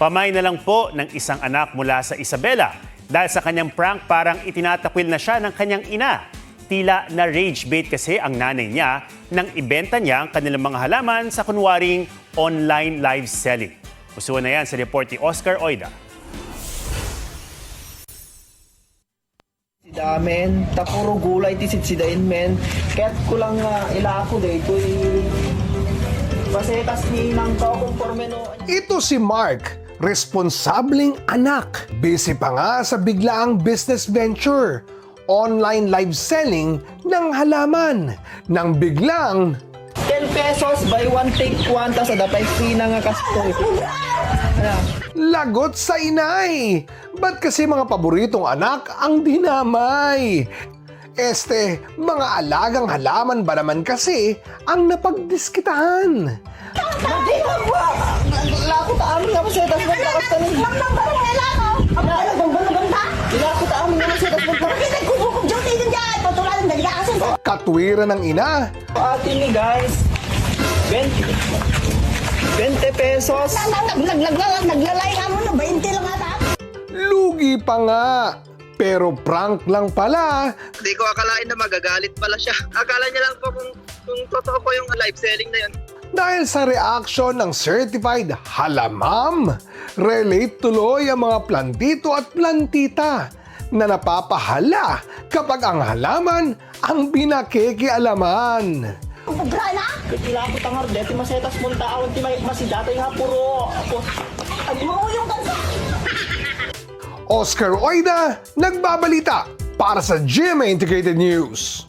Pamay na lang po ng isang anak mula sa Isabela. Dahil sa kanyang prank, parang itinatakwil na siya ng kanyang ina. Tila na rage bait kasi ang nanay niya nang ibenta niya ang kanilang mga halaman sa kunwaring online live selling. Usuan na yan sa report ni Oscar Oida. Damen, tapuro gulay tisit si dain men. Kaya't kulang ila ako dito pasetas ni nang to conforme no. Ito si Mark, responsabling anak. Busy pa nga sa biglaang business venture, online live selling ng halaman. Nang biglang 10 pesos buy one take one tas adapay free na nga kastoy. lagot sa inay. Ba't kasi mga paboritong anak ang dinamay? Mga alagang halaman ba naman kasi ang napagdiskitahan? Lakot amin nga pasetas ng lakas tanin. Nang barang nilakaw. Ang barang ta. Lakot amin nga pasetas ng lakas. Bakit nagkukukog dyan din dyan? Patulalan na nilakasin ko. Katwiran ng ina. Atin ni guys. 20 pesos. Naglalay ka mo na 20 lang ata. Lugi pa nga. Pero prank lang pala. Hindi ko akalain na magagalit pala siya. Akala niya lang po kung totoo po yung live selling na yun. Dahil sa reaction ng certified halamam, relate tuloy ang mga plantito at plantita na napapahala kapag ang halaman ang binakikialaman. Ubra na? Lakot ang ardete masetas mong tao. Masidatay nga puro. Ang mauyong kansa. Oscar Oida, nagbabalita para sa GMA Integrated News.